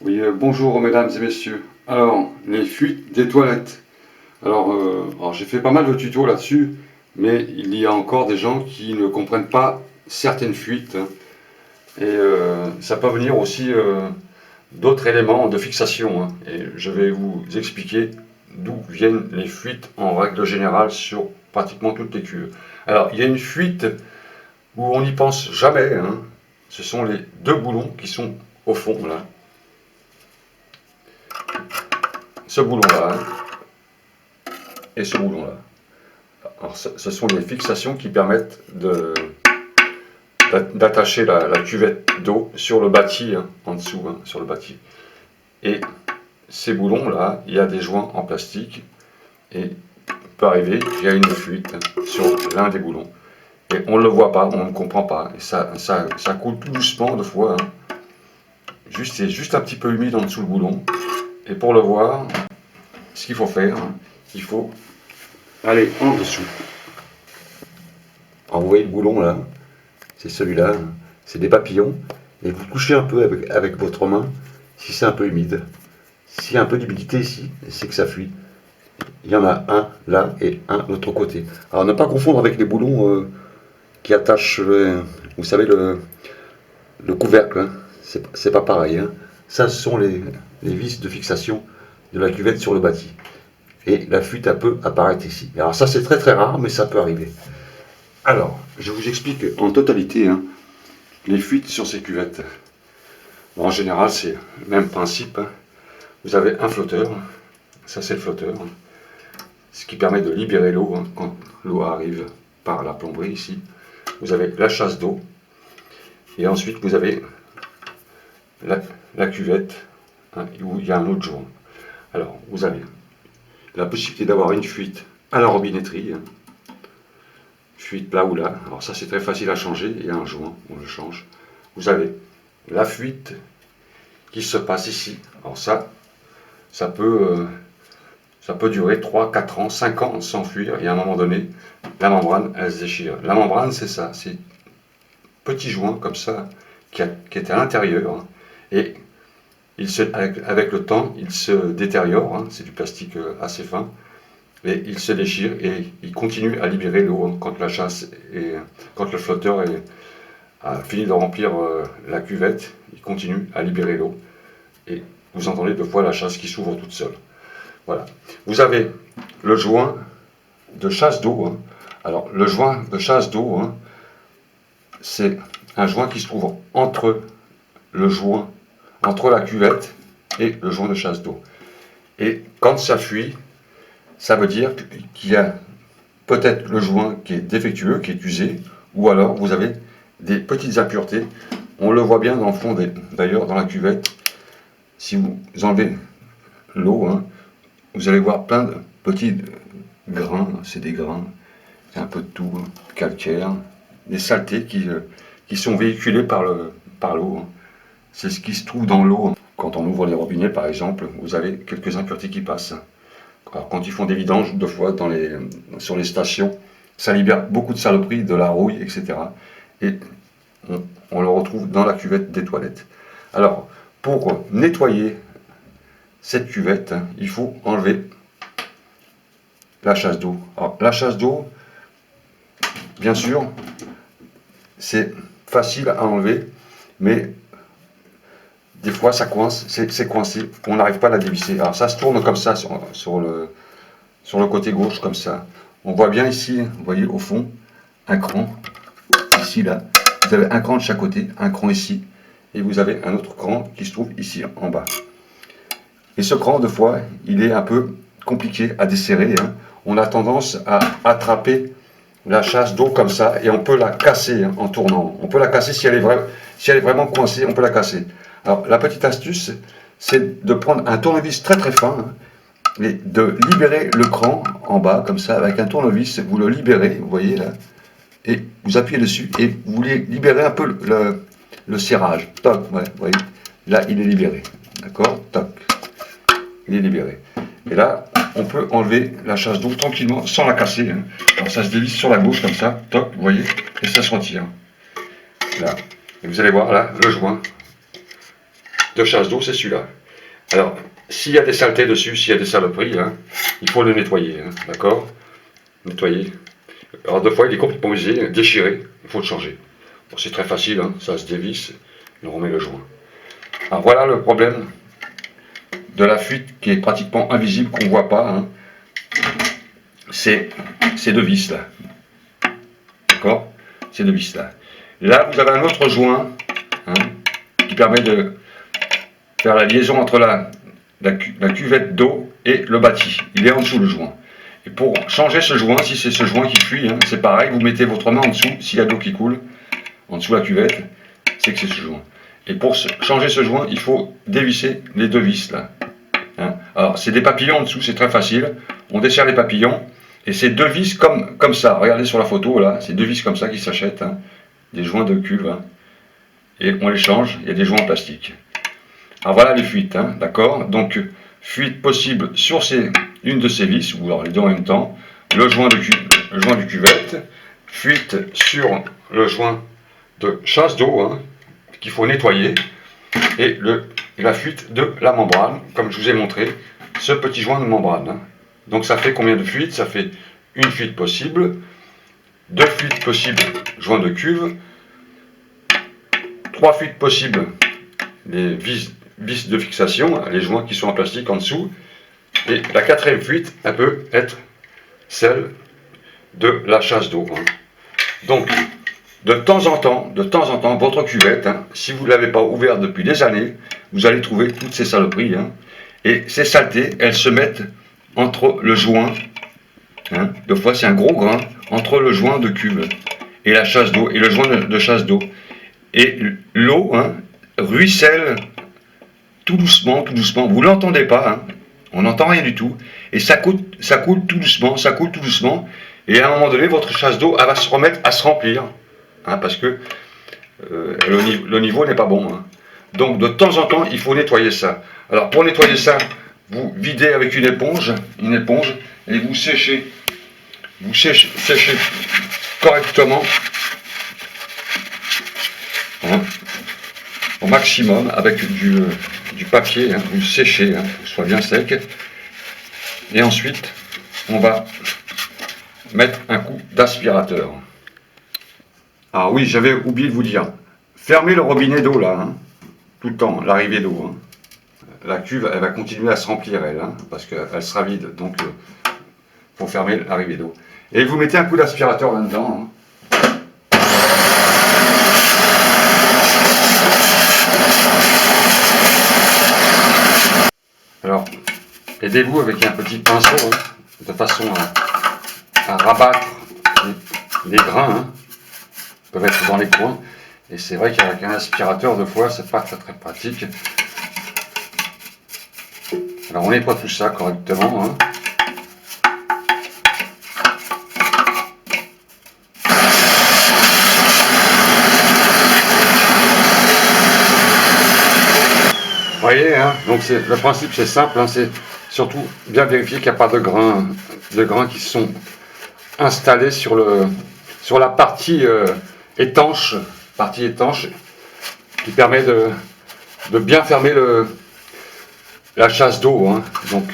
Oui, bonjour mesdames et messieurs. Alors, les fuites des toilettes. Alors, j'ai fait pas mal de tutos là-dessus, mais il y a encore des gens qui ne comprennent pas certaines fuites, hein. Et ça peut venir aussi d'autres éléments de fixation, hein. Et je vais vous expliquer d'où viennent les fuites en règle générale sur pratiquement toutes les cuves. Alors, il y a une fuite où on n'y pense jamais, hein. Ce sont les deux boulons qui sont au fond là. Ce boulon-là, hein, et ce boulon-là. Alors, ce sont les fixations qui permettent d'attacher la cuvette d'eau sur le bâti, hein, en dessous, hein, sur le bâti. Et ces boulons-là, il y a des joints en plastique, et il peut arriver qu'il y a une fuite sur l'un des boulons. Et on ne le voit pas, on ne comprend pas, et ça coule tout doucement de fois, hein. C'est juste un petit peu humide en dessous le boulon. Et pour le voir, ce qu'il faut faire, il faut aller en dessous. Alors vous voyez le boulon là, c'est celui-là, c'est des papillons, et vous touchez un peu avec votre main si c'est un peu humide. S'il y a un peu d'humidité ici, c'est que ça fuit. Il y en a un là et un de l'autre côté. Alors ne pas confondre avec les boulons qui attachent, vous savez, le couvercle, hein. C'est pas pareil, hein. Ça, ce sont les vis de fixation de la cuvette sur le bâti. Et la fuite peut apparaître ici. Alors ça, c'est très très rare, mais ça peut arriver. Alors, je vous explique en totalité, hein, les fuites sur ces cuvettes. Bon, en général, c'est le même principe, hein. Vous avez un flotteur, ça c'est le flotteur, ce qui permet de libérer l'eau, hein, quand l'eau arrive par la plomberie ici. Vous avez la chasse d'eau, et ensuite vous avez la cuvette, hein, où il y a un autre joint. Alors, vous avez la possibilité d'avoir une fuite à la robinetterie, hein, fuite là ou là. Alors ça, c'est très facile à changer, il y a un joint, on le change. Vous avez la fuite qui se passe ici. Alors ça peut durer 3, 4 ans, 5 ans sans fuir, et à un moment donné, la membrane, elle se déchire. La membrane, c'est ça, c'est petit joint comme ça, qui est à l'intérieur, hein, et avec le temps, il se détériore, hein, c'est du plastique assez fin, et il se déchire, et il continue à libérer l'eau, hein, quand quand le flotteur a fini de remplir la cuvette, il continue à libérer l'eau, et vous entendez deux fois la chasse qui s'ouvre toute seule. Voilà. Vous avez le joint de chasse d'eau, hein. Alors, le joint de chasse d'eau, hein, c'est un joint qui se trouve entre la cuvette et le joint de chasse d'eau. Et quand ça fuit, ça veut dire qu'il y a peut-être le joint qui est défectueux, qui est usé, ou alors vous avez des petites impuretés. On le voit bien dans le fond, d'ailleurs, dans la cuvette. Si vous enlevez l'eau, hein, vous allez voir plein de petits grains, c'est des grains, c'est un peu de tout, hein, calcaire, des saletés qui sont véhiculées par l'eau, hein. C'est ce qui se trouve dans l'eau, hein. Quand on ouvre les robinets, par exemple, vous avez quelques impuretés qui passent. Alors, quand ils font des vidanges, deux fois sur les stations, ça libère beaucoup de saloperies, de la rouille, etc. Et on le retrouve dans la cuvette des toilettes. Alors, pour nettoyer cette cuvette, hein, il faut enlever la chasse d'eau. Alors, la chasse d'eau, bien sûr, c'est facile à enlever, mais des fois ça coince, c'est coincé, on n'arrive pas à la dévisser. Alors ça se tourne comme ça sur le côté gauche, comme ça. On voit bien ici, vous voyez au fond, un cran, ici, là. Vous avez un cran de chaque côté, un cran ici, et vous avez un autre cran qui se trouve ici, en bas. Et ce cran, deux fois, il est un peu compliqué à desserrer, hein. On a tendance à attraper la chasse d'eau comme ça, et on peut la casser, hein, en tournant. On peut la casser si elle est vraiment coincée, on peut la casser. Alors, la petite astuce, c'est de prendre un tournevis très très fin, hein, et de libérer le cran en bas, comme ça, avec un tournevis, vous le libérez, vous voyez là, et vous appuyez dessus, et vous libérez un peu le serrage. Toc, ouais, vous voyez, là, il est libéré. D'accord? Toc. Il est libéré. Et là, on peut enlever la chasse d'eau tranquillement, sans la casser, hein. Alors, ça se dévisse sur la gauche, comme ça, toc, vous voyez, et ça se retire. Là. Et vous allez voir, là, le joint. de chasse d'eau, c'est celui-là. Alors, s'il y a des saletés dessus, s'il y a des saloperies, hein, il faut le nettoyer, hein, d'accord? Nettoyer. Alors, des fois, il est complètement usé, déchiré, il faut le changer. Bon, c'est très facile, hein, ça se dévisse, et on remet le joint. Alors, voilà le problème de la fuite qui est pratiquement invisible, qu'on ne voit pas, hein. C'est ces deux vis là. D'accord? Ces deux vis là. Là, vous avez un autre joint, hein, qui permet de faire la liaison entre la cuvette d'eau et le bâti. Il est en dessous le joint. Et pour changer ce joint, si c'est ce joint qui fuit, hein, c'est pareil, vous mettez votre main en dessous, s'il y a de l'eau qui coule, en dessous de la cuvette, c'est que c'est ce joint. Et pour changer ce joint, il faut dévisser les deux vis là. Hein. Alors, c'est des papillons en dessous, c'est très facile. On desserre les papillons, et c'est deux vis comme ça. Regardez sur la photo là, c'est deux vis comme ça qui s'achètent, hein, des joints de cuve. Hein. Et on les change, il y a des joints en plastique. Alors voilà les fuites, hein, d'accord? Donc, fuite possible sur une de ces vis, ou alors les deux en même temps, le joint du cuvette, fuite sur le joint de chasse d'eau, hein, qu'il faut nettoyer, et la fuite de la membrane, comme je vous ai montré, ce petit joint de membrane. Hein. Donc ça fait combien de fuites? Ça fait une fuite possible, deux fuites possibles, joint de cuve, trois fuites possibles, les vis de fixation, les joints qui sont en plastique en dessous, et la quatrième fuite, elle peut être celle de la chasse d'eau. Hein. Donc, de temps en temps, votre cuvette, hein, si vous ne l'avez pas ouverte depuis des années, vous allez trouver toutes ces saloperies. Hein, et ces saletés, elles se mettent entre le joint, hein, deux fois c'est un gros grain, entre le joint de cuve et la chasse d'eau, et le joint de chasse d'eau. Et l'eau, hein, ruisselle tout doucement, vous ne l'entendez pas, hein, on n'entend rien du tout, et ça coule tout doucement, et à un moment donné, votre chasse d'eau, elle va se remettre à se remplir, hein, parce que le niveau n'est pas bon. Hein. Donc de temps en temps, il faut nettoyer ça. Alors pour nettoyer ça, vous videz avec une éponge, et vous séchez correctement, hein, au maximum avec du papier, hein, vous séchez, hein, que ce soit bien sec. Et ensuite, on va mettre un coup d'aspirateur. Ah oui, j'avais oublié de vous dire, fermez le robinet d'eau là, hein, tout le temps, l'arrivée d'eau. Hein. La cuve, elle va continuer à se remplir, elle, hein, parce qu'elle sera vide, donc il faut fermer l'arrivée d'eau. Et vous mettez un coup d'aspirateur là-dedans. Hein. Alors, aidez-vous avec un petit pinceau, hein, de façon à rabattre les grains, hein, qui peuvent être dans les coins. Et c'est vrai qu'avec un aspirateur, deux fois, c'est pas très pratique. Alors on nettoie tout ça correctement. Hein. Vous voyez, hein, donc le principe c'est simple, hein, c'est surtout bien vérifier qu'il n'y a pas de grains qui sont installés sur la partie étanche, qui permet de bien fermer la chasse d'eau. Hein. Donc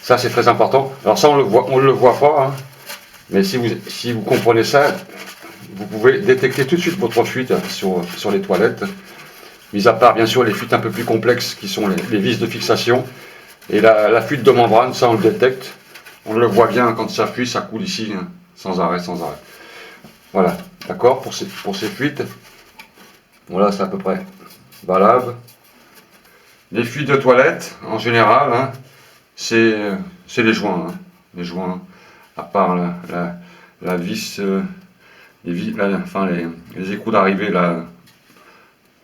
ça c'est très important. Alors ça on le voit pas, hein, mais si vous comprenez ça, vous pouvez détecter tout de suite votre fuite sur les toilettes. Mis à part bien sûr les fuites un peu plus complexes qui sont les vis de fixation. Et la fuite de membrane, ça on le détecte. On le voit bien quand ça fuit, ça coule ici, hein, sans arrêt. Voilà, d'accord, pour ces fuites. Voilà, c'est à peu près valable. Les fuites de toilette, en général, hein, c'est les joints. Hein. Les joints, à part la vis, les écrous d'arrivée là,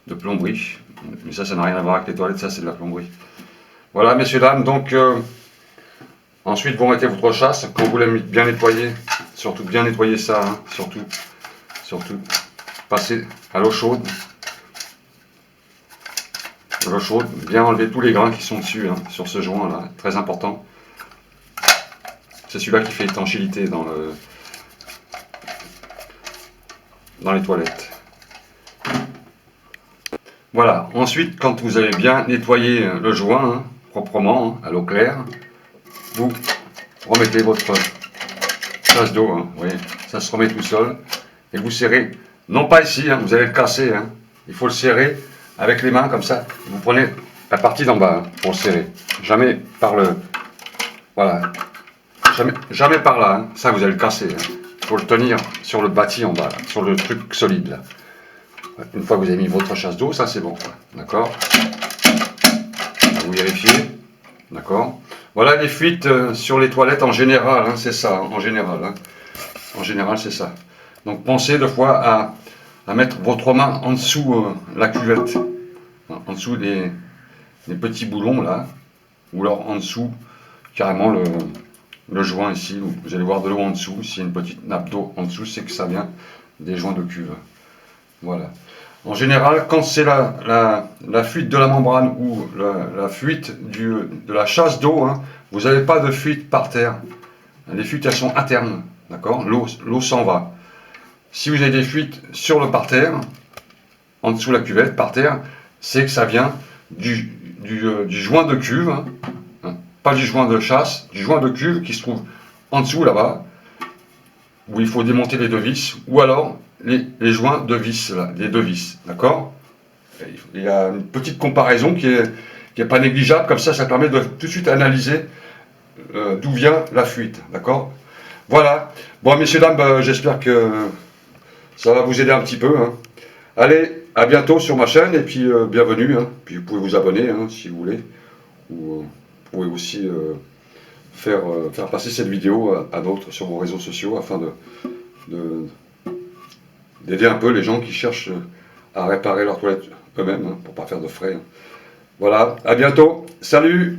de plomberie. Mais ça n'a rien à voir avec les toilettes, ça c'est de la plomberie. Voilà, messieurs, dames, donc ensuite vous mettez votre chasse, quand vous l'avez bien nettoyé, surtout bien nettoyer ça, hein, surtout passer à l'eau chaude. L'eau chaude, bien enlever tous les grains qui sont dessus, hein, sur ce joint là, très important. C'est celui-là qui fait étanchéité dans les toilettes. Voilà, ensuite, quand vous avez bien nettoyé le joint, hein, proprement, hein, à l'eau claire, vous remettez votre chasse d'eau, hein, vous voyez, ça se remet tout seul, et vous serrez, non pas ici, hein, vous allez le casser, hein, il faut le serrer avec les mains comme ça, vous prenez la partie d'en bas hein, pour le serrer, jamais par le, voilà, jamais par là, hein, ça vous allez le casser, hein. Il faut le tenir sur le bâti en bas, là, sur le truc solide là. Une fois que vous avez mis votre chasse d'eau, ça c'est bon, d'accord. Vous vérifiez, d'accord. Voilà les fuites sur les toilettes en général, hein, c'est ça, en général. Hein. En général, c'est ça. Donc pensez deux fois à mettre votre main en dessous la cuvette, en dessous des petits boulons là, ou alors en dessous carrément le joint ici. Vous allez voir de l'eau en dessous. S'il y a une petite nappe d'eau en dessous, c'est que ça vient des joints de cuve. Voilà. En général, quand c'est la fuite de la membrane ou la fuite de la chasse d'eau, hein, vous n'avez pas de fuite par terre. Les fuites, elles sont internes. D'accord. L'eau s'en va. Si vous avez des fuites sur le parterre, en dessous de la cuvette, par terre, c'est que ça vient du joint de cuve, hein, pas du joint de chasse, du joint de cuve qui se trouve en dessous là-bas, où il faut démonter les deux vis, ou alors les joints de vis, là, les deux vis, d'accord. Il y a une petite comparaison qui est pas négligeable, comme ça permet de tout de suite analyser d'où vient la fuite, d'accord. Voilà. Bon, messieurs, dames, j'espère que ça va vous aider un petit peu. Hein. Allez, à bientôt sur ma chaîne et puis bienvenue. Hein. Puis vous pouvez vous abonner hein, si vous voulez. Ou vous pouvez aussi faire passer cette vidéo à d'autres sur vos réseaux sociaux afin d'aider un peu les gens qui cherchent à réparer leurs toilettes eux-mêmes hein, pour ne pas faire de frais. Hein. Voilà, à bientôt. Salut!